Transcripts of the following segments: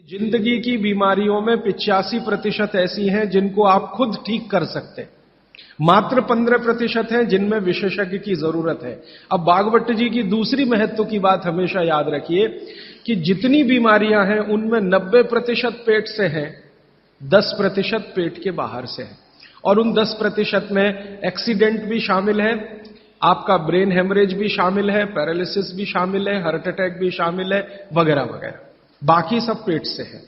जिंदगी की बीमारियों में 85% ऐसी हैं जिनको आप खुद ठीक कर सकते हैं। मात्र 15% हैं जिनमें विशेषज्ञ की जरूरत है। अब भागवत जी की दूसरी महत्व की बात हमेशा याद रखिए कि जितनी बीमारियां हैं उनमें 90% पेट से हैं, 10% पेट के बाहर से है। और उन 10% में एक्सीडेंट भी शामिल है, आपका ब्रेन हेमरेज भी शामिल है, पैरालिसिस भी शामिल है, हार्ट अटैक भी शामिल है, वगैरह वगैरह। बाकी सब पेट से है।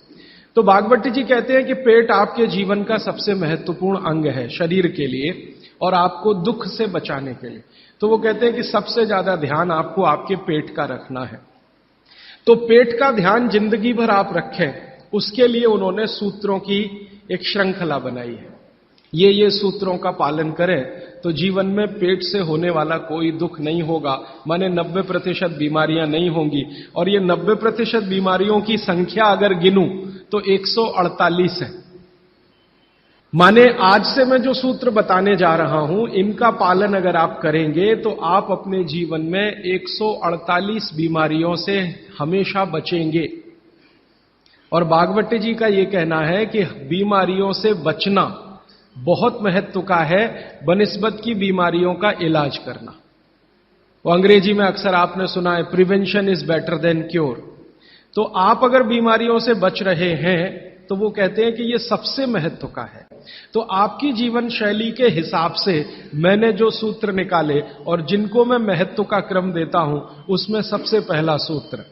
तो भागवत जी कहते हैं कि पेट आपके जीवन का सबसे महत्वपूर्ण अंग है शरीर के लिए और आपको दुख से बचाने के लिए। तो वो कहते हैं कि सबसे ज्यादा ध्यान आपको आपके पेट का रखना है। तो पेट का ध्यान जिंदगी भर आप रखें, उसके लिए उन्होंने सूत्रों की एक श्रृंखला बनाई है। ये सूत्रों का पालन करें तो जीवन में पेट से होने वाला कोई दुख नहीं होगा, माने 90% बीमारियां नहीं होंगी। और ये 90% बीमारियों की संख्या अगर गिनूं तो 148 है। माने आज से मैं जो सूत्र बताने जा रहा हूं, इनका पालन अगर आप करेंगे तो आप अपने जीवन में 148 बीमारियों से हमेशा बचेंगे। और भागवत जी का यह कहना है कि बीमारियों से बचना बहुत महत्व का है बनिस्बत की बीमारियों का इलाज करना। वो अंग्रेजी में अक्सर आपने सुना है, prevention is better than cure. तो आप अगर बीमारियों से बच रहे हैं तो वो कहते हैं कि ये सबसे महत्व का है। तो आपकी जीवन शैली के हिसाब से मैंने जो सूत्र निकाले और जिनको मैं महत्व का क्रम देता हूं, उसमें सबसे पहला सूत्र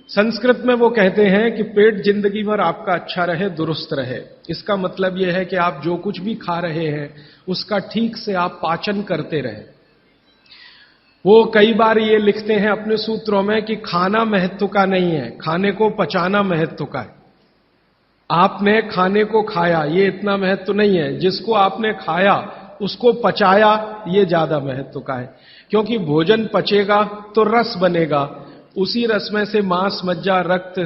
संस्कृत में वो कहते हैं कि पेट जिंदगी भर आपका अच्छा रहे, दुरुस्त रहे। इसका मतलब यह है कि आप जो कुछ भी खा रहे हैं उसका ठीक से आप पाचन करते रहे। वो कई बार ये लिखते हैं अपने सूत्रों में कि खाना महत्व का नहीं है, खाने को पचाना महत्व का है। आपने खाने को खाया, ये इतना महत्व नहीं है। जिसको आपने खाया उसको पचाया, ये ज्यादा महत्व का है। क्योंकि भोजन पचेगा तो रस बनेगा, उसी रस में से मांस, मज्जा, रक्त,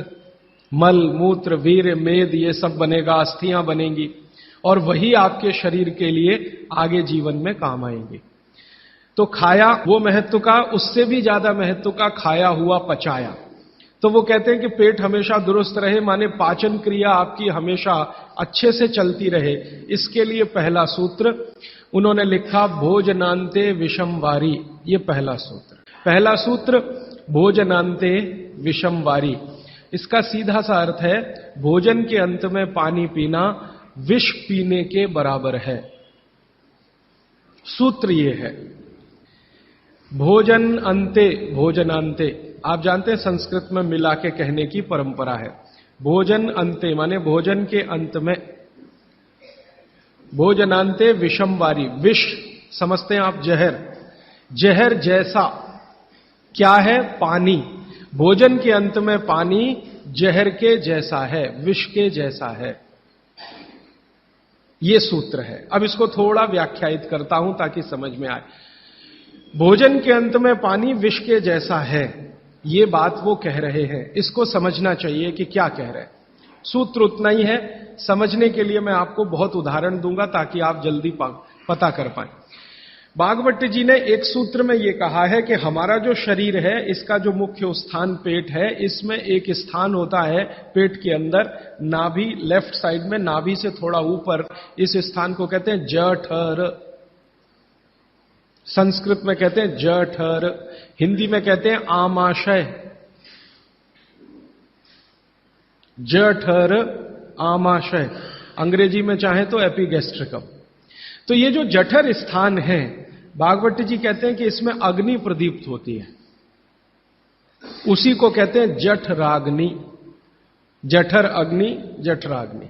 मल, मूत्र, वीर्य, मेद, ये सब बनेगा, अस्थियां बनेंगी और वही आपके शरीर के लिए आगे जीवन में काम आएंगे। तो खाया वो महत्व का, उससे भी ज्यादा महत्व का खाया हुआ पचाया। तो वो कहते हैं कि पेट हमेशा दुरुस्त रहे, माने पाचन क्रिया आपकी हमेशा अच्छे से चलती रहे। इसके लिए पहला सूत्र उन्होंने लिखा, भोजनांते विषम वारी। ये पहला सूत्र। पहला सूत्र भोजनांते विषम वारी। इसका सीधा सा अर्थ है, भोजन के अंत में पानी पीना विष पीने के बराबर है। सूत्र ये है, भोजन अंते, भोजनांते। आप जानते हैं संस्कृत में मिला के कहने की परंपरा है। भोजन अंते माने भोजन के अंत में, भोजनांते विषम वारी। विष समझते हैं आप, जहर। जहर जैसा क्या है? पानी। भोजन के अंत में पानी जहर के जैसा है, विष के जैसा है। यह सूत्र है। अब इसको थोड़ा व्याख्यायित करता हूं ताकि समझ में आए। भोजन के अंत में पानी विष के जैसा है, ये बात वो कह रहे हैं। इसको समझना चाहिए कि क्या कह रहे हैं। सूत्र उतना ही है, समझने के लिए मैं आपको बहुत उदाहरण दूंगा ताकि आप जल्दी पता कर पाएं। भागवत जी ने एक सूत्र में यह कहा है कि हमारा जो शरीर है, इसका जो मुख्य स्थान पेट है, इसमें एक स्थान होता है पेट के अंदर, नाभि, लेफ्ट साइड में, नाभि से थोड़ा ऊपर। इस स्थान को कहते हैं जठर। संस्कृत में कहते हैं जठर, हिंदी में कहते हैं आमाशय। जठर, आमाशय। अंग्रेजी में चाहे तो एपिगैस्ट्रिकम। तो ये जो जठर स्थान है, भागवत जी कहते हैं कि इसमें अग्नि प्रदीप्त होती है। उसी को कहते हैं जठराग्नि। जठर अग्नि, जठराग्नि।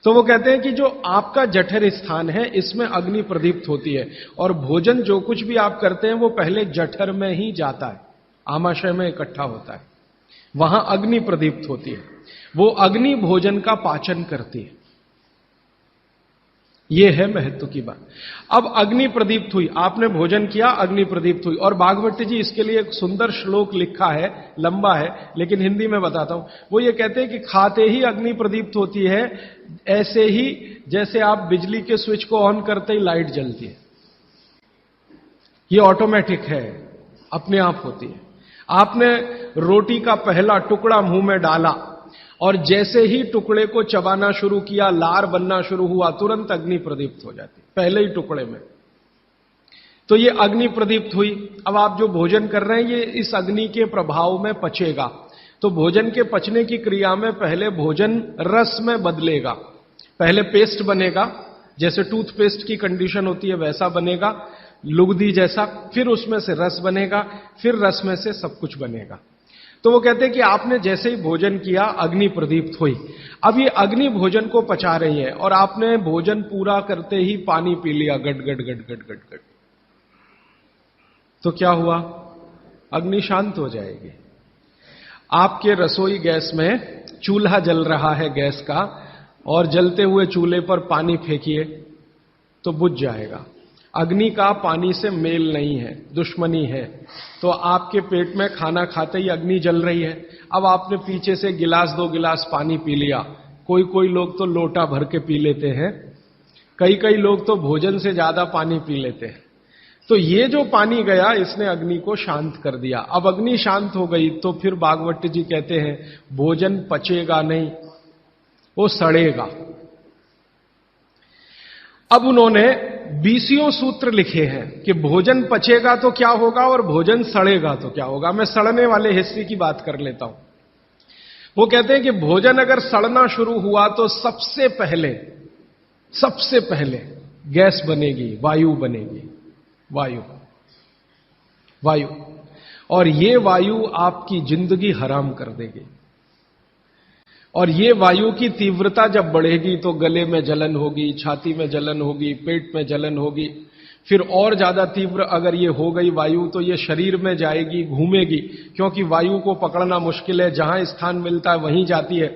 तो वो कहते हैं कि जो आपका जठर स्थान है, इसमें अग्नि प्रदीप्त होती है और भोजन जो कुछ भी आप करते हैं वो पहले जठर में ही जाता है, आमाशय में इकट्ठा होता है, वहां अग्नि प्रदीप्त होती है। वो अग्नि भोजन का पाचन करती है। यह है महत्व की बात। अब अग्नि प्रदीप्त हुई, आपने भोजन किया, अग्नि प्रदीप्त हुई। और भागवत जी इसके लिए एक सुंदर श्लोक लिखा है, लंबा है लेकिन हिंदी में बताता हूं। वो ये कहते हैं कि खाते ही अग्नि प्रदीप्त होती है, ऐसे ही जैसे आप बिजली के स्विच को ऑन करते ही लाइट जलती है। ये ऑटोमेटिक है, अपने आप होती है। आपने रोटी का पहला टुकड़ा मुंह में डाला और जैसे ही टुकड़े को चबाना शुरू किया, लार बनना शुरू हुआ, तुरंत अग्नि प्रदीप्त हो जाती, पहले ही टुकड़े में। तो ये अग्नि प्रदीप्त हुई। अब आप जो भोजन कर रहे हैं ये इस अग्नि के प्रभाव में पचेगा। तो भोजन के पचने की क्रिया में पहले भोजन रस में बदलेगा। पहले पेस्ट बनेगा, जैसे टूथपेस्ट की कंडीशन होती है वैसा बनेगा, लुगदी जैसा। फिर उसमें से रस बनेगा, फिर रस में से सब कुछ बनेगा। तो वो कहते हैं कि आपने जैसे ही भोजन किया अग्नि प्रदीप्त हुई। अब ये अग्नि भोजन को पचा रही है और आपने भोजन पूरा करते ही पानी पी लिया, गट गट गट गट गट गट। तो क्या हुआ? अग्नि शांत हो जाएगी। आपके रसोई गैस में चूल्हा जल रहा है गैस का, और जलते हुए चूल्हे पर पानी फेंकिए तो बुझ जाएगा। अग्नि का पानी से मेल नहीं है, दुश्मनी है। तो आपके पेट में खाना खाते ही अग्नि जल रही है। अब आपने पीछे से गिलास 2 गिलास पानी पी लिया। कोई कोई लोग तो लोटा भर के पी लेते हैं, कई कई लोग तो भोजन से ज्यादा पानी पी लेते हैं। तो ये जो पानी गया इसने अग्नि को शांत कर दिया। अब अग्नि शांत हो गई तो फिर भागवत जी कहते हैं भोजन पचेगा नहीं, वो सड़ेगा। अब उन्होंने 20 सूत्र लिखे हैं कि भोजन पचेगा तो क्या होगा और भोजन सड़ेगा तो क्या होगा। मैं सड़ने वाले हिस्से की बात कर लेता हूं। वो कहते हैं कि भोजन अगर सड़ना शुरू हुआ तो सबसे पहले गैस बनेगी, वायु बनेगी, वायु। और ये वायु आपकी जिंदगी हराम कर देगी। और ये वायु की तीव्रता जब बढ़ेगी तो गले में जलन होगी, छाती में जलन होगी, पेट में जलन होगी। फिर और ज्यादा तीव्र अगर ये हो गई वायु तो ये शरीर में जाएगी, घूमेगी, क्योंकि वायु को पकड़ना मुश्किल है, जहां स्थान मिलता है वहीं जाती है।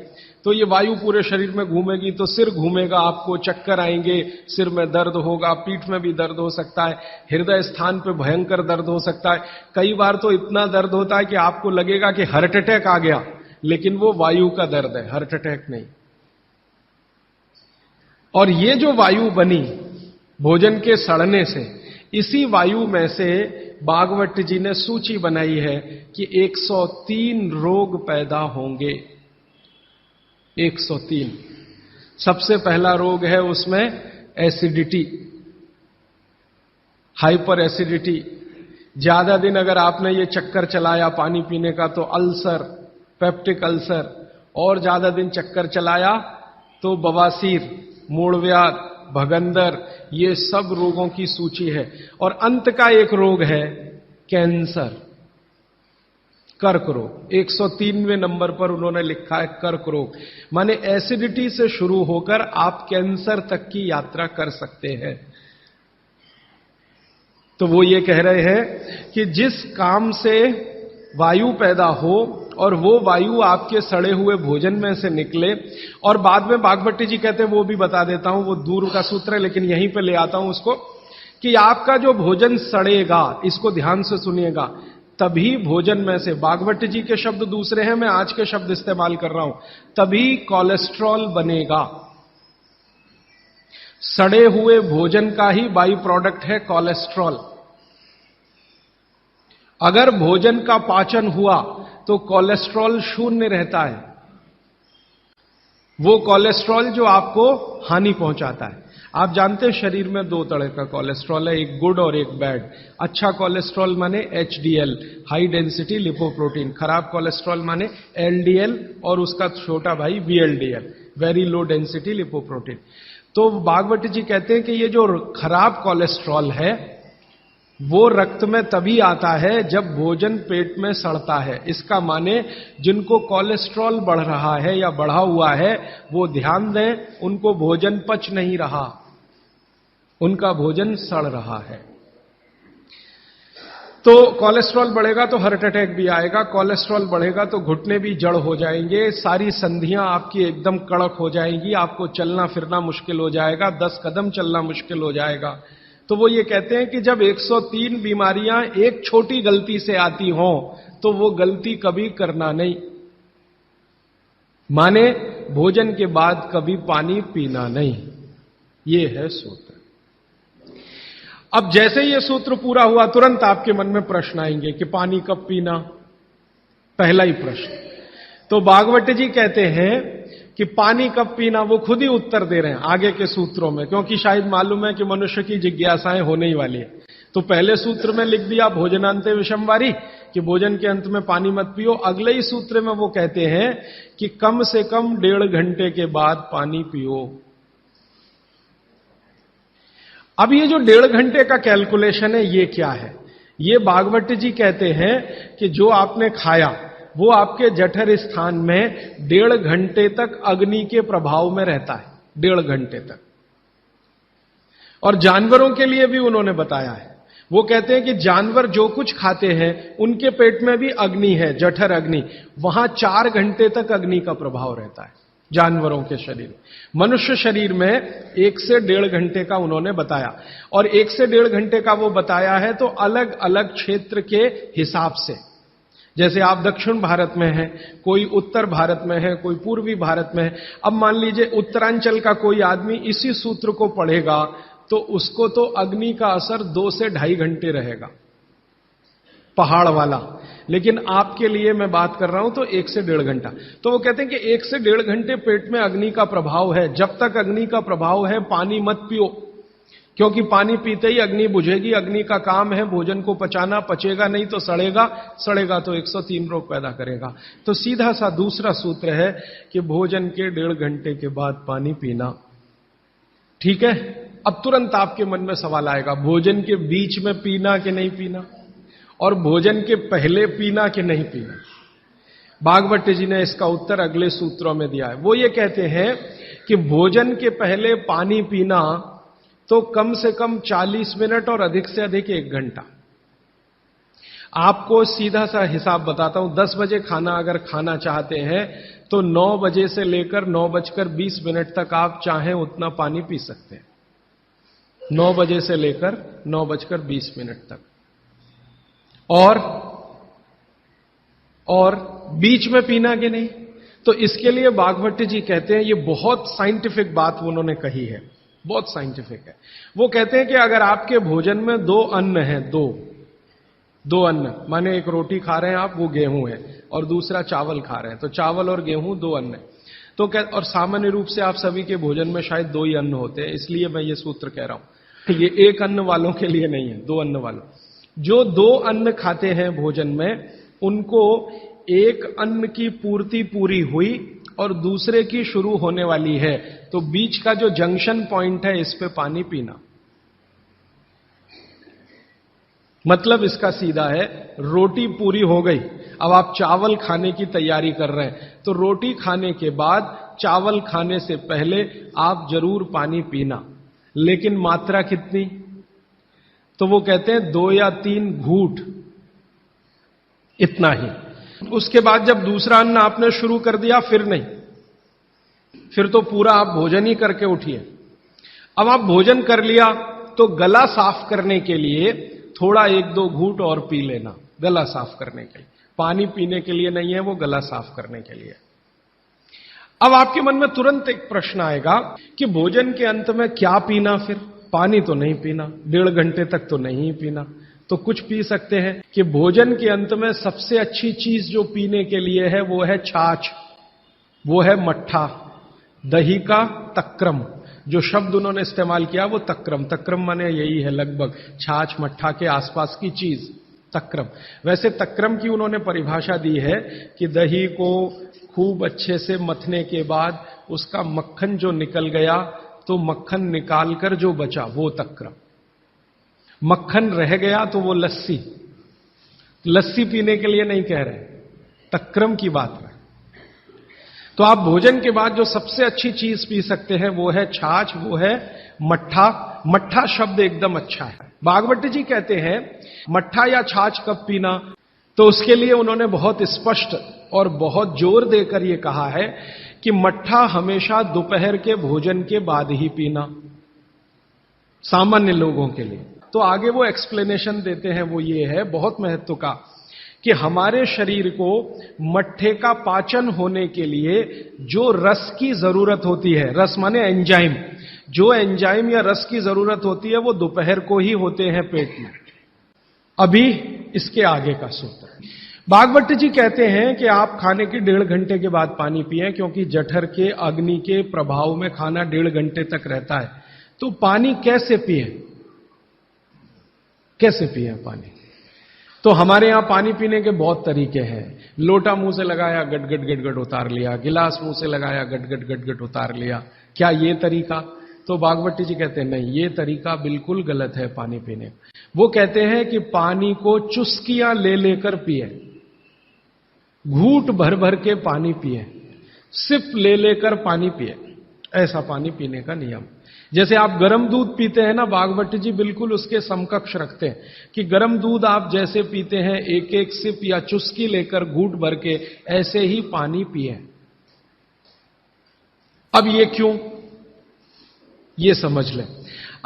तो ये वायु पूरे शरीर में घूमेगी तो सिर घूमेगा, आपको चक्कर आएंगे, सिर में दर्द होगा, पीठ में भी दर्द हो सकता है, हृदय स्थान पे भयंकर दर्द हो सकता है। कई बार तो इतना दर्द होता है कि आपको लगेगा कि हार्ट अटैक आ गया, लेकिन वो वायु का दर्द है, हार्ट अटैक नहीं। और ये जो वायु बनी भोजन के सड़ने से, इसी वायु में से भागवत जी ने सूची बनाई है कि 103 रोग पैदा होंगे। 103। सबसे पहला रोग है उसमें एसिडिटी, हाइपर एसिडिटी। ज्यादा दिन अगर आपने ये चक्कर चलाया पानी पीने का तो अल्सर, पेप्टिक अल्सर, और ज्यादा दिन चक्कर चलाया तो बवासीर, मूढ़व्याध, भगंदर, ये सब रोगों की सूची है। और अंत का एक रोग है कैंसर, कर्क रोग। 103वें नंबर पर उन्होंने लिखा है कर्क रोग। माने एसिडिटी से शुरू होकर आप कैंसर तक की यात्रा कर सकते हैं। तो वो ये कह रहे हैं कि जिस काम से वायु पैदा हो और वो वायु आपके सड़े हुए भोजन में से निकले, और बाद में भागवती जी कहते हैं, वो भी बता देता हूं, वो दूर का सूत्र है लेकिन यहीं पे ले आता हूं उसको, कि आपका जो भोजन सड़ेगा, इसको ध्यान से सुनिएगा, तभी भोजन में से, भागवत जी के शब्द दूसरे हैं, मैं आज के शब्द इस्तेमाल कर रहा हूं, तभी कोलेस्ट्रॉल बनेगा। सड़े हुए भोजन का ही बाई प्रोडक्ट है कोलेस्ट्रॉल। अगर भोजन का पाचन हुआ तो कोलेस्ट्रॉल शून्य रहता है, वो कोलेस्ट्रॉल जो आपको हानि पहुंचाता है। आप जानते हैं शरीर में 2 तरह का कोलेस्ट्रॉल है, एक गुड और एक बैड। अच्छा कोलेस्ट्रॉल माने एचडीएल, हाई डेंसिटी लिपोप्रोटीन। खराब कोलेस्ट्रॉल माने एलडीएल और उसका छोटा भाई VLDL, very low density lipoprotein. तो भागवत जी कहते हैं कि ये जो खराब कोलेस्ट्रॉल है वो रक्त में तभी आता है जब भोजन पेट में सड़ता है। इसका माने जिनको कोलेस्ट्रॉल बढ़ रहा है या बढ़ा हुआ है वो ध्यान दें, उनको भोजन पच नहीं रहा, उनका भोजन सड़ रहा है। तो कोलेस्ट्रॉल बढ़ेगा तो हार्ट अटैक भी आएगा, कोलेस्ट्रॉल बढ़ेगा तो घुटने भी जड़ हो जाएंगे, सारी संधियां आपकी एकदम कड़क हो जाएंगी, आपको चलना फिरना मुश्किल हो जाएगा, 10 कदम चलना मुश्किल हो जाएगा। तो वो ये कहते हैं कि जब 103 बीमारियां एक छोटी गलती से आती हों तो वो गलती कभी करना नहीं। माने भोजन के बाद कभी पानी पीना नहीं, ये है सूत्र। अब जैसे ये सूत्र पूरा हुआ तुरंत आपके मन में प्रश्न आएंगे कि पानी कब पीना, पहला ही प्रश्न। तो भागवत जी कहते हैं कि पानी कब पीना, वो खुद ही उत्तर दे रहे हैं आगे के सूत्रों में, क्योंकि शायद मालूम है कि मनुष्य की जिज्ञासाएं होने ही वाली है। तो पहले सूत्र में लिख दिया भोजनांते विषमवारी कि भोजन के अंत में पानी मत पियो। अगले ही सूत्र में वो कहते हैं कि कम से कम 1.5 घंटे के बाद पानी पियो। अब ये जो 1.5 घंटे का कैलकुलेशन है, ये क्या है? ये भागवत जी कहते हैं कि जो आपने खाया वो आपके जठर स्थान में 1.5 घंटे तक अग्नि के प्रभाव में रहता है, 1.5 घंटे तक। और जानवरों के लिए भी उन्होंने बताया है। वो कहते हैं कि जानवर जो कुछ खाते हैं उनके पेट में भी अग्नि है, जठर अग्नि, वहां 4 घंटे तक अग्नि का प्रभाव रहता है जानवरों के शरीर। मनुष्य शरीर में 1 से 1.5 घंटे का उन्होंने बताया, और 1 से 1.5 घंटे का वो बताया है तो अलग अलग क्षेत्र के हिसाब से। जैसे आप दक्षिण भारत में हैं, कोई उत्तर भारत में है, कोई पूर्वी भारत में है। अब मान लीजिए उत्तरांचल का कोई आदमी इसी सूत्र को पढ़ेगा तो उसको तो अग्नि का असर 2 से 2.5 घंटे रहेगा, पहाड़ वाला। लेकिन आपके लिए मैं बात कर रहा हूं तो 1 से 1.5 घंटा। तो वो कहते हैं कि 1 से 1.5 घंटे पेट में अग्नि का प्रभाव है। जब तक अग्नि का प्रभाव है पानी मत पियो, क्योंकि पानी पीते ही अग्नि बुझेगी। अग्नि का काम है भोजन को पचाना, पचेगा नहीं तो सड़ेगा, सड़ेगा तो 103 रोग पैदा करेगा। तो सीधा सा दूसरा सूत्र है कि भोजन के 1.5 घंटे के बाद पानी पीना। ठीक है, अब तुरंत आपके मन में सवाल आएगा, भोजन के बीच में पीना कि नहीं पीना, और भोजन के पहले पीना कि नहीं पीना? भागवत जी ने इसका उत्तर अगले सूत्रों में दिया है। वो ये कहते हैं कि भोजन के पहले पानी पीना तो कम से कम 40 मिनट और अधिक से अधिक 1 घंटा। आपको सीधा सा हिसाब बताता हूं, 10 बजे खाना अगर खाना चाहते हैं तो 9 बजे से लेकर 9:20 तक आप चाहें उतना पानी पी सकते हैं। 9 बजे से लेकर 9:20 तक। और बीच में पीना कि नहीं? तो इसके लिए भागवत जी कहते हैं, ये बहुत साइंटिफिक बात उन्होंने कही है, बहुत साइंटिफिक है। वो कहते हैं कि अगर आपके भोजन में 2 अन्न हैं, दो अन्न, माने एक रोटी खा रहे हैं आप, वो गेहूं है, और दूसरा चावल खा रहे हैं, तो चावल और गेहूं 2 अन्न है। तो और सामान्य रूप से आप सभी के भोजन में शायद 2 ही अन्न होते हैं, इसलिए मैं ये सूत्र कह रहा हूं। ये 1 अन्न वालों के लिए नहीं है, 2 अन्न वालों। जो 2 अन्न खाते हैं भोजन में, उनको एक अन्न की पूर्ति पूरी हुई और दूसरे की शुरू होने वाली है, तो बीच का जो जंक्शन पॉइंट है, इस पे पानी पीना। मतलब इसका सीधा है, रोटी पूरी हो गई, अब आप चावल खाने की तैयारी कर रहे हैं, तो रोटी खाने के बाद चावल खाने से पहले आप जरूर पानी पीना। लेकिन मात्रा कितनी? तो वो कहते हैं 2 या 3 घूंट, इतना ही। उसके बाद जब दूसरा अन्न आपने शुरू कर दिया, फिर नहीं, फिर तो पूरा आप भोजन ही करके उठिए। अब आप भोजन कर लिया तो गला साफ करने के लिए थोड़ा 1-2 घूंट और पी लेना, गला साफ करने के लिए। पानी पीने के लिए नहीं है, वो गला साफ करने के लिए। अब आपके मन में तुरंत एक प्रश्न आएगा कि भोजन के अंत में क्या पीना? फिर पानी तो नहीं पीना, 1.5 घंटे तक तो नहीं पीना, तो कुछ पी सकते हैं कि भोजन के अंत में सबसे अच्छी चीज जो पीने के लिए है वो है छाछ, वो है मट्ठा, दही का तक्रम। जो शब्द उन्होंने इस्तेमाल किया वो तक्रम, तक्रम माने यही है लगभग छाछ मट्ठा के आसपास की चीज, तक्रम। वैसे तक्रम की उन्होंने परिभाषा दी है कि दही को खूब अच्छे से मथने के बाद उसका मक्खन जो निकल गया, तो मक्खन निकालकर जो बचा वो तक्रम। मक्खन रह गया तो वो लस्सी, लस्सी पीने के लिए नहीं कह रहे, तक्रम की बात है। तो आप भोजन के बाद जो सबसे अच्छी चीज पी सकते हैं वो है छाछ, वो है मट्ठा। मट्ठा शब्द एकदम अच्छा है। भागवत जी कहते हैं मट्ठा या छाछ कब पीना, तो उसके लिए उन्होंने बहुत स्पष्ट और बहुत जोर देकर यह कहा है कि मट्ठा हमेशा दोपहर के भोजन के बाद ही पीना, सामान्य लोगों के लिए। तो आगे वो एक्सप्लेनेशन देते हैं, वो ये है बहुत महत्व का, कि हमारे शरीर को मट्ठे का पाचन होने के लिए जो रस की जरूरत होती है, रस माने एंजाइम, जो एंजाइम या रस की जरूरत होती है वो दोपहर को ही होते हैं पेट में। अभी इसके आगे का सूत्र, भागवत जी कहते हैं कि आप खाने के 1.5 घंटे के बाद पानी पिएं, क्योंकि जठर के अग्नि के प्रभाव में खाना 1.5 घंटे तक रहता है। तो पानी कैसे पिए, कैसे पिए पानी? तो हमारे यहां पानी पीने के बहुत तरीके हैं। लोटा मुंह से लगाया, गट गट गट गट उतार लिया। गिलास मुंह से लगाया, गट गट गट गट उतार लिया। क्या ये तरीका? तो भागवत जी कहते हैं नहीं, ये तरीका बिल्कुल गलत है पानी पीने। वो कहते हैं कि पानी को चुस्कियां ले लेकर पिए, घूंट भर भर के पानी पिए, सिप ले लेकर पानी पिए, ऐसा पानी पीने का नियम। जैसे आप गर्म दूध पीते हैं ना, भागवत जी बिल्कुल उसके समकक्ष रखते हैं कि गर्म दूध आप जैसे पीते हैं एक एक सिप या चुस्की लेकर घूंट भर के, ऐसे ही पानी पिए। अब ये क्यों, ये समझ लें।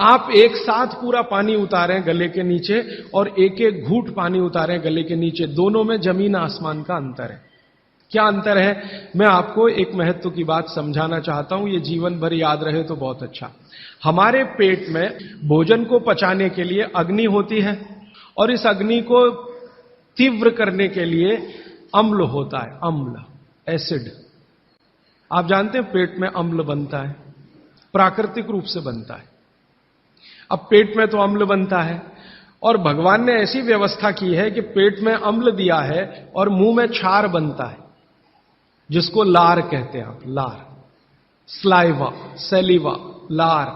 आप एक साथ पूरा पानी उतारें गले के नीचे और एक एक घूंट पानी उतारें गले के नीचे, दोनों में जमीन आसमान का अंतर है। क्या अंतर है? मैं आपको एक महत्व की बात समझाना चाहता हूं, ये जीवन भर याद रहे तो बहुत अच्छा। हमारे पेट में भोजन को पचाने के लिए अग्नि होती है और इस अग्नि को तीव्र करने के लिए अम्ल होता है, अम्ल, एसिड। आप जानते हैं पेट में अम्ल बनता है, प्राकृतिक रूप से बनता है। अब पेट में तो अम्ल बनता है और भगवान ने ऐसी व्यवस्था की है कि पेट में अम्ल दिया है और मुंह में क्षार बनता है, जिसको लार कहते हैं आप, लार, स्लाइवा, सेलिवा, लार,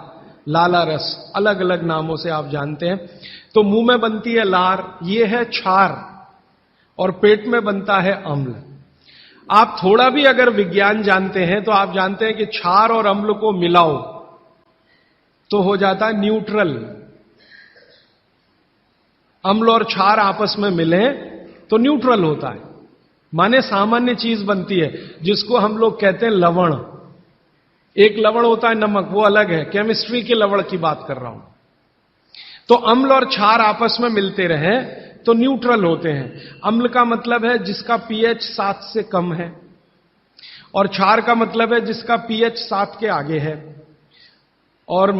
लाला रस, अलग अलग नामों से आप जानते हैं। तो मुंह में बनती है लार, ये है क्षार, और पेट में बनता है अम्ल। आप थोड़ा भी अगर विज्ञान जानते हैं तो आप जानते हैं कि क्षार और अम्ल को मिलाओ तो हो जाता है न्यूट्रल। अम्ल और क्षार आपस में मिले तो न्यूट्रल होता है, माने सामान्य चीज बनती है, जिसको हम लोग कहते हैं लवण। एक लवण होता है नमक, वो अलग है, केमिस्ट्री के लवण की बात कर रहा हूं। तो अम्ल और क्षार आपस में मिलते रहे तो न्यूट्रल होते हैं। अम्ल का मतलब है जिसका पीएच 7 से कम है, और क्षार का मतलब है जिसका पीएच 7 के आगे है, और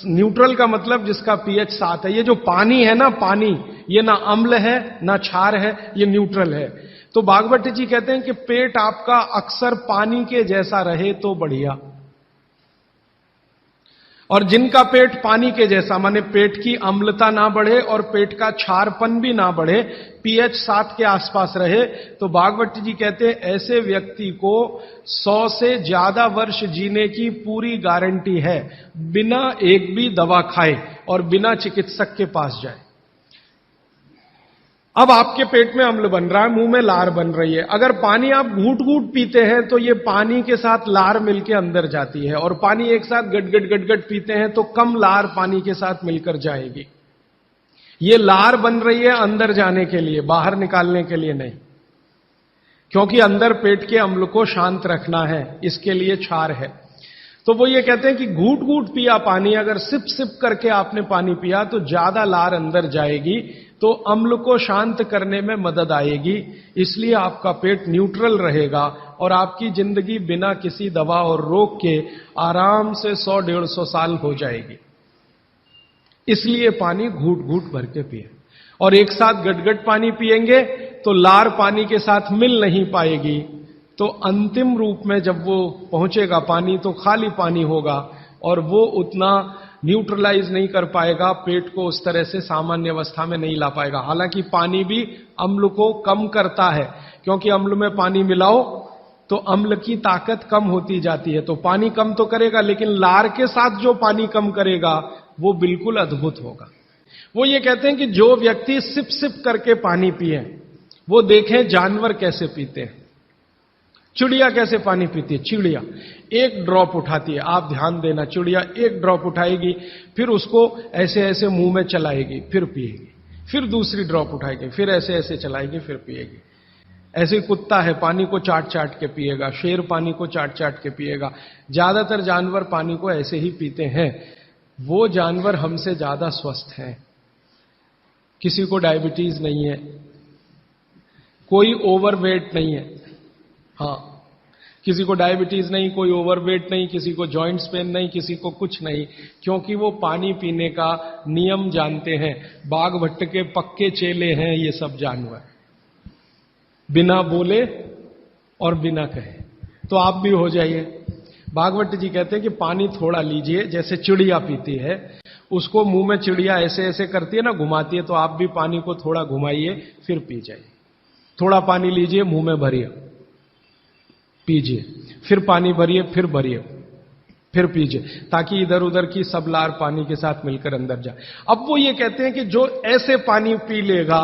न्यूट्रल का मतलब जिसका पीएच 7 है। ये जो पानी है ना, पानी, ये ना अम्ल है ना क्षार है, ये न्यूट्रल है। तो भागवत जी कहते हैं कि पेट आपका अक्सर पानी के जैसा रहे तो बढ़िया, और जिनका पेट पानी के जैसा, माने पेट की अम्लता ना बढ़े और पेट का क्षारपन भी ना बढ़े, पीएच 7 के आसपास रहे, तो भागवत जी कहते हैं ऐसे व्यक्ति को 100 से ज्यादा वर्ष जीने की पूरी गारंटी है, बिना एक भी दवा खाए और बिना चिकित्सक के पास जाए। अब आपके पेट में अम्ल बन रहा है, मुंह में लार बन रही है। अगर पानी आप घूंट घूंट पीते हैं तो ये पानी के साथ लार मिलकर अंदर जाती है, और पानी एक साथ गट गट गट गट पीते हैं तो कम लार पानी के साथ मिलकर जाएगी। ये लार बन रही है अंदर जाने के लिए, बाहर निकालने के लिए नहीं, क्योंकि अंदर पेट के अम्ल को शांत रखना है, इसके लिए क्षार है। तो वो ये कहते हैं कि घूट घूट पिया पानी, अगर सिप सिप करके आपने पानी पिया तो ज्यादा लार अंदर जाएगी, तो अम्ल को शांत करने में मदद आएगी, इसलिए आपका पेट न्यूट्रल रहेगा और आपकी जिंदगी बिना किसी दवा और रोग के आराम से 100-150 साल हो जाएगी। इसलिए पानी घूट घूट भर के पिए, और एक साथ गटगट पानी पिएंगे तो लार पानी के साथ मिल नहीं पाएगी, तो अंतिम रूप में जब वो पहुंचेगा पानी तो खाली पानी होगा, और वो उतना न्यूट्रलाइज नहीं कर पाएगा, पेट को उस तरह से सामान्य अवस्था में नहीं ला पाएगा। हालांकि पानी भी अम्ल को कम करता है, क्योंकि अम्ल में पानी मिलाओ तो अम्ल की ताकत कम होती जाती है, तो पानी कम तो करेगा, लेकिन लार के साथ जो पानी कम करेगा वो बिल्कुल अद्भुत होगा। वो ये कहते हैं कि जो व्यक्ति सिप सिप करके पानी पिए, वो देखें जानवर कैसे पीते हैं। चिड़िया कैसे पानी पीती है? चिड़िया एक ड्रॉप उठाती है, आप ध्यान देना, चिड़िया एक ड्रॉप उठाएगी, फिर उसको ऐसे ऐसे मुंह में चलाएगी, फिर पिएगी, फिर दूसरी ड्रॉप उठाएगी, फिर ऐसे ऐसे चलाएगी, फिर पिएगी। ऐसे कुत्ता है, पानी को चाट चाट के पिएगा, शेर पानी को चाट चाट के पिएगा। ज्यादातर जानवर पानी को ऐसे ही पीते हैं। वो जानवर हमसे ज्यादा स्वस्थ हैं, किसी को डायबिटीज नहीं है, कोई ओवरवेट नहीं है। हाँ, किसी को डायबिटीज नहीं, कोई ओवरवेट नहीं, किसी को जॉइंट्स पेन नहीं, किसी को कुछ नहीं, क्योंकि वो पानी पीने का नियम जानते हैं। बाघ भट्ट के पक्के चेले हैं ये सब जानवर। बिना बोले और बिना कहे, तो आप भी हो जाइए। भागवत जी कहते हैं कि पानी थोड़ा लीजिए, जैसे चिड़िया पीती है, उसको मुंह में चिड़िया ऐसे ऐसे करती है ना, घुमाती है, तो आप भी पानी को थोड़ा घुमाइए, फिर पी जाइए। थोड़ा पानी लीजिए, मुंह में भरिए, पीजिए, फिर पानी भरिए, फिर भरिए, फिर पीजिए, ताकि इधर उधर की सब लार पानी के साथ मिलकर अंदर जाए। अब वो ये कहते हैं कि जो ऐसे पानी पी लेगा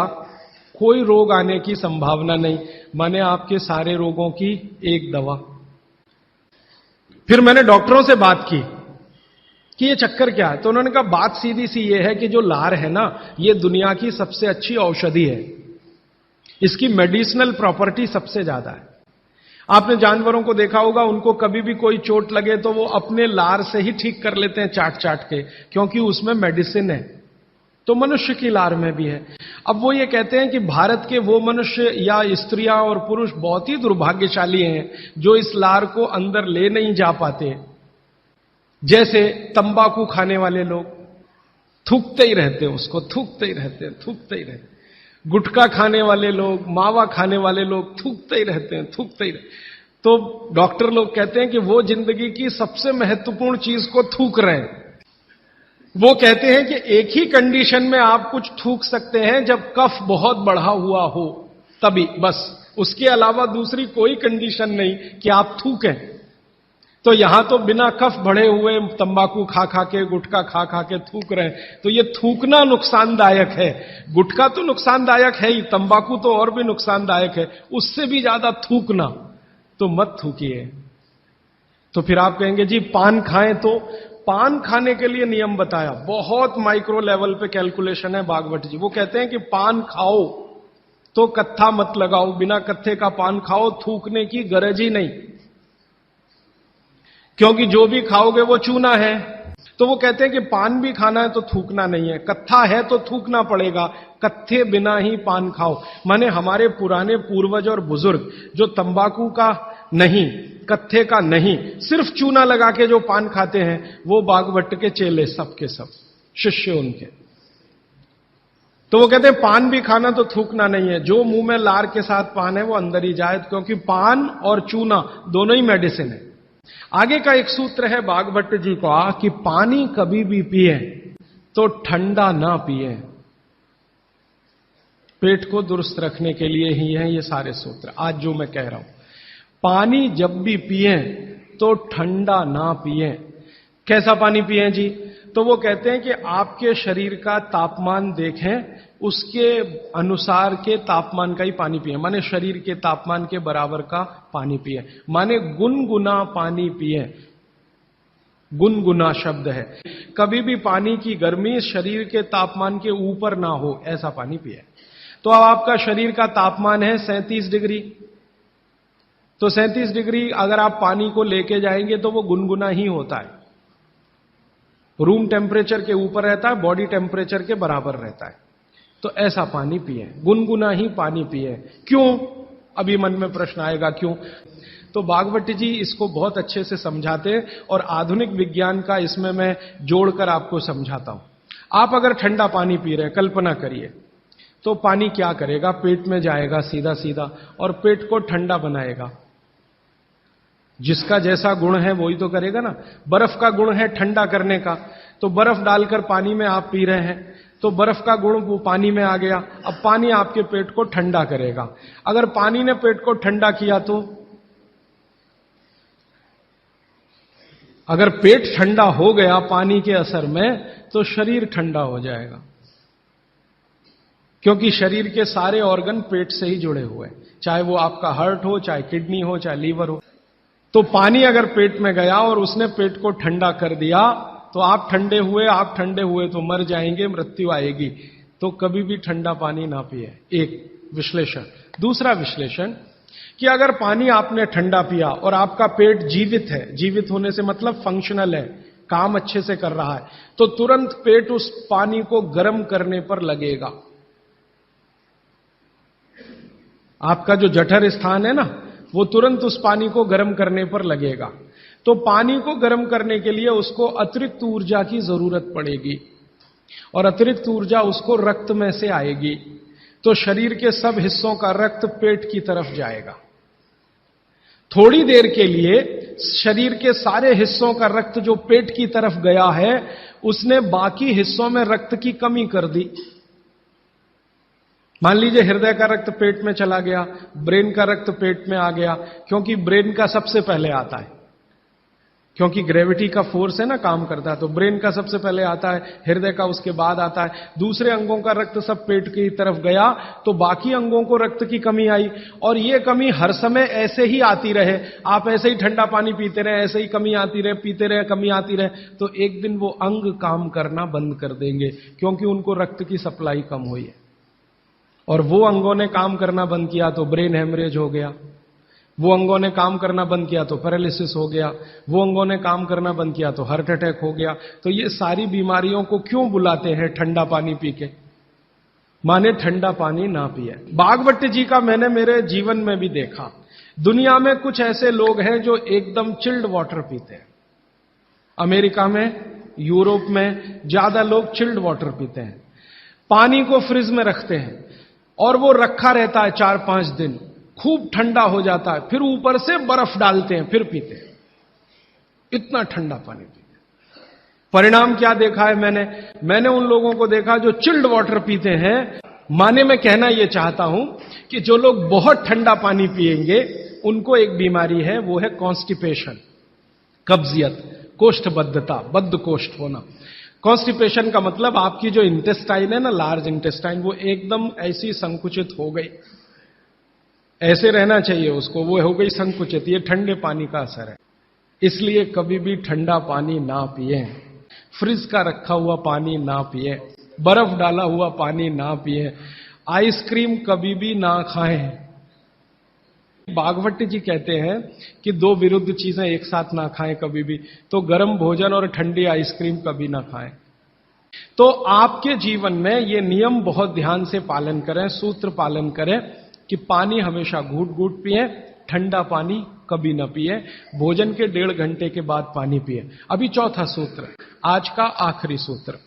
कोई रोग आने की संभावना नहीं, माने आपके सारे रोगों की एक दवा। फिर मैंने डॉक्टरों से बात की कि ये चक्कर क्या है, तो उन्होंने कहा बात सीधी सी ये है कि जो लार है ना, ये दुनिया की सबसे अच्छी औषधि है, इसकी मेडिसिनल प्रॉपर्टी सबसे ज्यादा है। आपने जानवरों को देखा होगा, उनको कभी भी कोई चोट लगे तो वो अपने लार से ही ठीक कर लेते हैं, चाट चाट के, क्योंकि उसमें मेडिसिन है। तो मनुष्य की लार में भी है। अब वो ये कहते हैं कि भारत के वो मनुष्य या स्त्रियां और पुरुष बहुत ही दुर्भाग्यशाली हैं जो इस लार को अंदर ले नहीं जा पाते। जैसे तंबाकू खाने वाले लोग थूकते ही रहते हैं, उसको थूकते ही रहते हैं, थूकते ही रहते हैं। गुटखा खाने वाले लोग, मावा खाने वाले लोग थूकते ही रहते हैं, थूकते ही रहते हैं। तो डॉक्टर लोग कहते हैं कि वो जिंदगी की सबसे महत्वपूर्ण चीज को थूक रहे हैं। वो कहते हैं कि एक ही कंडीशन में आप कुछ थूक सकते हैं, जब कफ बहुत बढ़ा हुआ हो, तभी, बस। उसके अलावा दूसरी कोई कंडीशन नहीं कि आप थूकें। तो यहां तो बिना कफ बढ़े हुए तंबाकू खा खा के, गुटखा खा खा के थूक रहे हैं, तो ये थूकना नुकसानदायक है। गुटखा तो नुकसानदायक है ही, तंबाकू तो और भी नुकसानदायक है, उससे भी ज्यादा थूकना, तो मत थूकिए। तो फिर आप कहेंगे जी पान खाएं, तो पान खाने के लिए नियम बताया, बहुत माइक्रो लेवल पे कैलकुलेशन है भागवत जी। वो कहते हैं कि पान खाओ तो कत्था मत लगाओ, बिना कत्थे का पान खाओ, थूकने की गरज ही नहीं, क्योंकि जो भी खाओगे वो चूना है। तो वो कहते हैं कि पान भी खाना है तो थूकना नहीं है, कत्था है तो थूकना पड़ेगा, कत्थे बिना ही पान खाओ। माने हमारे पुराने पूर्वज और बुजुर्ग जो तंबाकू का नहीं, कत्थे का नहीं, सिर्फ चूना लगा के जो पान खाते हैं, वो भागवत के चेले सब के सब शिष्य उनके। तो वो कहते हैं पान भी खाना तो थूकना नहीं है, जो मुंह में लार के साथ पान है वो अंदर ही जाए, क्योंकि पान और चूना दोनों ही मेडिसिन है। आगे का एक सूत्र है भागवत जी का कि पानी कभी भी पिए तो ठंडा ना पिए। पेट को दुरुस्त रखने के लिए ही है ये सारे सूत्र आज जो मैं कह रहा हूं। पानी जब भी पिए तो ठंडा ना पिए। कैसा पानी पिए जी? तो वो कहते हैं कि आपके शरीर का तापमान देखें, उसके अनुसार के तापमान का ही पानी पिए, माने शरीर के तापमान के बराबर का पानी पिए, माने गुनगुना पानी पिए। गुनगुना शब्द है, कभी भी पानी की गर्मी शरीर के तापमान के ऊपर ना हो, ऐसा पानी पिए। तो अब आपका शरीर का तापमान है 37 डिग्री, तो 37 डिग्री अगर आप पानी को लेके जाएंगे तो वो गुनगुना ही होता है। रूम टेम्परेचर के ऊपर रहता है, बॉडी टेम्परेचर के बराबर रहता है। तो ऐसा पानी पिए, गुनगुना ही पानी पिए। क्यों? अभी मन में प्रश्न आएगा क्यों। तो भागवत जी इसको बहुत अच्छे से समझाते हैं और आधुनिक विज्ञान का इसमें मैं जोड़कर आपको समझाता हूं। आप अगर ठंडा पानी पी रहे हैं, कल्पना करिए, तो पानी क्या करेगा? पेट में जाएगा सीधा सीधा और पेट को ठंडा बनाएगा। जिसका जैसा गुण है वही तो करेगा ना। बर्फ का गुण है ठंडा करने का, तो बर्फ डालकर पानी में आप पी रहे हैं, तो बर्फ का गुण वो पानी में आ गया। अब पानी आपके पेट को ठंडा करेगा। अगर पानी ने पेट को ठंडा किया तो अगर पेट ठंडा हो गया पानी के असर में, तो शरीर ठंडा हो जाएगा, क्योंकि शरीर के सारे ऑर्गन पेट से ही जुड़े हुए हैं, चाहे वो आपका हार्ट हो, चाहे किडनी हो, चाहे लीवर हो। तो पानी अगर पेट में गया और उसने पेट को ठंडा कर दिया, तो आप ठंडे हुए तो मर जाएंगे, मृत्यु आएगी। तो कभी भी ठंडा पानी ना पिए, एक विश्लेषण। दूसरा विश्लेषण कि अगर पानी आपने ठंडा पिया और आपका पेट जीवित है, जीवित होने से मतलब फंक्शनल है, काम अच्छे से कर रहा है, तो तुरंत पेट उस पानी को गर्म करने पर लगेगा। आपका जो जठर स्थान है ना, वो तुरंत उस पानी को गर्म करने पर लगेगा। तो पानी को गर्म करने के लिए उसको अतिरिक्त ऊर्जा की जरूरत पड़ेगी, और अतिरिक्त ऊर्जा उसको रक्त में से आएगी। तो शरीर के सब हिस्सों का रक्त पेट की तरफ जाएगा। थोड़ी देर के लिए शरीर के सारे हिस्सों का रक्त जो पेट की तरफ गया है, उसने बाकी हिस्सों में रक्त की कमी कर दी। मान लीजिए हृदय का रक्त पेट में चला गया, ब्रेन का रक्त पेट में आ गया, क्योंकि ब्रेन का सबसे पहले आता है, क्योंकि ग्रेविटी का फोर्स है ना काम करता है, तो ब्रेन का सबसे पहले आता है, हृदय का उसके बाद आता है। दूसरे अंगों का रक्त सब पेट की तरफ गया, तो बाकी अंगों को रक्त की कमी आई। और ये कमी हर समय ऐसे ही आती रहे, आप ऐसे ही ठंडा पानी पीते रहे, ऐसे ही कमी आती रहे, पीते रहे, कमी आती रहे, तो एक दिन वो अंग काम करना बंद कर देंगे, क्योंकि उनको रक्त की सप्लाई कम हुई है। और वो अंगों ने काम करना बंद किया तो ब्रेन हेमरेज हो गया, वो अंगों ने काम करना बंद किया तो पैरालिसिस हो गया, वो अंगों ने काम करना बंद किया तो हार्ट अटैक हो गया। तो ये सारी बीमारियों को क्यों बुलाते हैं ठंडा पानी पी के? माने ठंडा पानी ना पिए। बागवट जी का मैंने मेरे जीवन में भी देखा। दुनिया में कुछ ऐसे लोग हैं जो एकदम चिल्ड वाटर पीते हैं। अमेरिका में, यूरोप में ज्यादा लोग चिल्ड वाटर पीते हैं। पानी को फ्रिज में रखते हैं और वो रखा रहता है 4-5 दिन, खूब ठंडा हो जाता है, फिर ऊपर से बर्फ डालते हैं, फिर पीते हैं। इतना ठंडा पानी पीते हैं। परिणाम क्या देखा है मैंने उन लोगों को देखा जो चिल्ड वाटर पीते हैं। माने मैं कहना यह चाहता हूं कि जो लोग बहुत ठंडा पानी पिएंगे उनको एक बीमारी है, वो है कॉन्स्टिपेशन, कब्जियत, कोष्ठबद्धता, बद्ध कोष्ठ होना। कॉन्स्टिपेशन का मतलब आपकी जो इंटेस्टाइन है ना, लार्ज इंटेस्टाइन, वो एकदम ऐसी संकुचित हो गई, ऐसे रहना चाहिए उसको, वो हो गई संकुचित। ये ठंडे पानी का असर है। इसलिए कभी भी ठंडा पानी ना पिए, फ्रिज का रखा हुआ पानी ना पिए, बर्फ डाला हुआ पानी ना पिए, आइसक्रीम कभी भी ना खाएं। बागवट जी कहते हैं कि 2 विरुद्ध चीजें एक साथ ना खाएं कभी भी, तो गर्म भोजन और ठंडी आइसक्रीम कभी ना खाएं। तो आपके जीवन में ये नियम बहुत ध्यान से पालन करें, सूत्र पालन करें कि पानी हमेशा घूट घूट पिए, ठंडा पानी कभी ना पिए, भोजन के 1.5 घंटे के बाद पानी पिए। अभी चौथा सूत्र, आज का आखिरी सूत्र।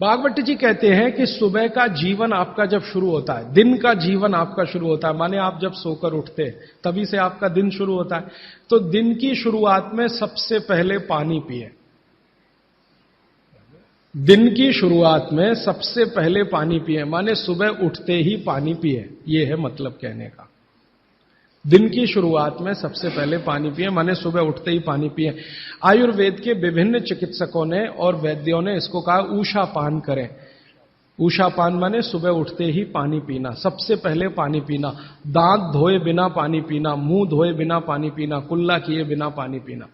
भागवत जी कहते हैं कि सुबह का जीवन आपका जब शुरू होता है, दिन का जीवन आपका शुरू होता है, माने आप जब सोकर उठते हैं तभी से आपका दिन शुरू होता है, तो दिन की शुरुआत में सबसे पहले पानी पिए। दिन की शुरुआत में सबसे पहले पानी पिए, माने सुबह उठते ही पानी पिए, यह है मतलब कहने का। दिन की शुरुआत में सबसे पहले पानी पिए, माने सुबह उठते ही पानी पिए। आयुर्वेद के विभिन्न चिकित्सकों ने और वैद्यों ने इसको कहा ऊषापान करें। ऊषापान माने सुबह उठते ही पानी पीना, सबसे पहले पानी पीना, दांत धोए बिना पानी पीना, मुंह धोए बिना पानी पीना, कुल्ला किए बिना पानी पीना।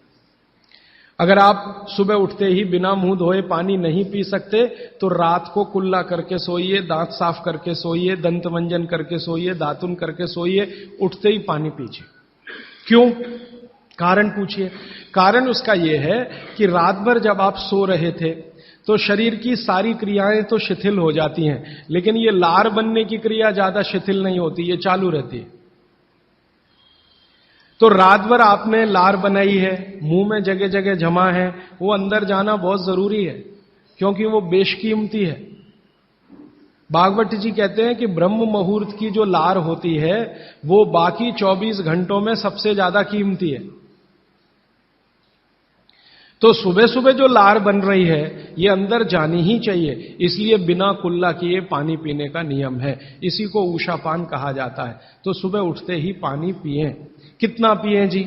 अगर आप सुबह उठते ही बिना मुंह धोए पानी नहीं पी सकते तो रात को कुल्ला करके सोइए, दांत साफ करके सोइए, दंत मंजन करके सोइए, दातुन करके सोइए, उठते ही पानी पीजिए। क्यों? कारण पूछिए। कारण उसका यह है कि रात भर जब आप सो रहे थे तो शरीर की सारी क्रियाएं तो शिथिल हो जाती हैं, लेकिन ये लार बनने की क्रिया ज्यादा शिथिल नहीं होती, ये चालू रहती है। तो रात भर आपने लार बनाई है, मुंह में जगह जगह जमा है, वो अंदर जाना बहुत जरूरी है, क्योंकि वो बेशकीमती है। भागवत जी कहते हैं कि ब्रह्म मुहूर्त की जो लार होती है वो बाकी 24 घंटों में सबसे ज्यादा कीमती है। तो सुबह सुबह जो लार बन रही है ये अंदर जानी ही चाहिए, इसलिए बिना कुल्ला किए पानी पीने का नियम है। इसी को ऊषापान कहा जाता है। तो सुबह उठते ही पानी पिए। कितना पिए जी?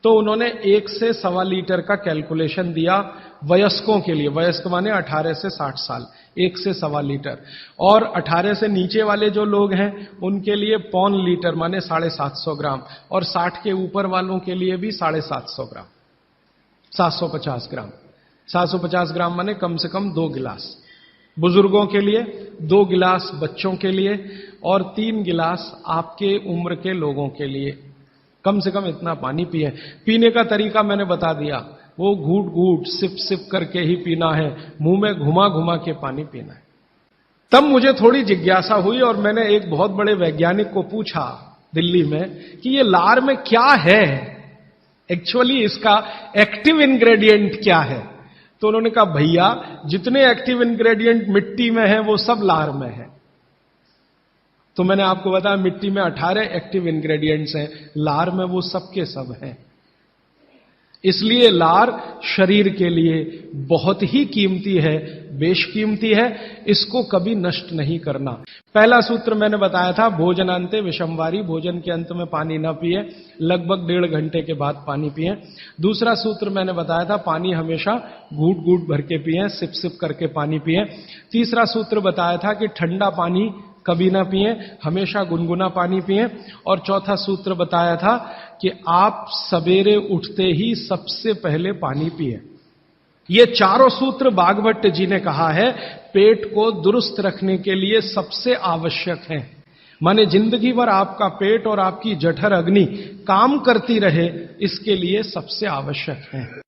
तो उन्होंने 1 से 1.25 लीटर का कैलकुलेशन दिया वयस्कों के लिए। वयस्क माने 18 से 60 साल, 1 से 1.25 लीटर। और 18 से नीचे वाले जो लोग हैं उनके लिए 1.25 लीटर माने 750 ग्राम, और 60 के ऊपर वालों के लिए भी 750 ग्राम, 750 ग्राम। 750 ग्राम माने कम से कम 2 गिलास बुजुर्गों के लिए, 2 गिलास बच्चों के लिए, और 3 गिलास आपके उम्र के लोगों के लिए। कम से कम इतना पानी पिए। पीने का तरीका मैंने बता दिया, वो घूट घूट सिप सिप करके ही पीना है, मुंह में घुमा घुमा के पानी पीना है। तब मुझे थोड़ी जिज्ञासा हुई और मैंने एक बहुत बड़े वैज्ञानिक को पूछा दिल्ली में कि ये लार में क्या है, एक्चुअली इसका एक्टिव इंग्रेडिएंट क्या है। तो उन्होंने कहा भैया जितने एक्टिव इंग्रेडिएंट मिट्टी में है वो सब लार में है। तो मैंने आपको बताया मिट्टी में 18 एक्टिव इंग्रेडिएंट्स हैं, लार में वो सब के सब हैं। इसलिए लार शरीर के लिए बहुत ही कीमती है, बेशकीमती है, इसको कभी नष्ट नहीं करना। पहला सूत्र मैंने बताया था, भोजनांते विषमवारी, भोजन के अंत में पानी न पिए, लगभग 1.5 घंटे के बाद पानी पिए। दूसरा सूत्र मैंने बताया था, पानी हमेशा घूट घूट भर के पिए, सिप सिप करके पानी पिए। तीसरा सूत्र बताया था कि ठंडा पानी कभी ना पिए, हमेशा गुनगुना पानी पिए। और चौथा सूत्र बताया था कि आप सवेरे उठते ही सबसे पहले पानी पिए। ये चारों सूत्र बागभट्ट जी ने कहा है पेट को दुरुस्त रखने के लिए सबसे आवश्यक हैं। माने जिंदगी भर आपका पेट और आपकी जठर अग्नि काम करती रहे, इसके लिए सबसे आवश्यक है।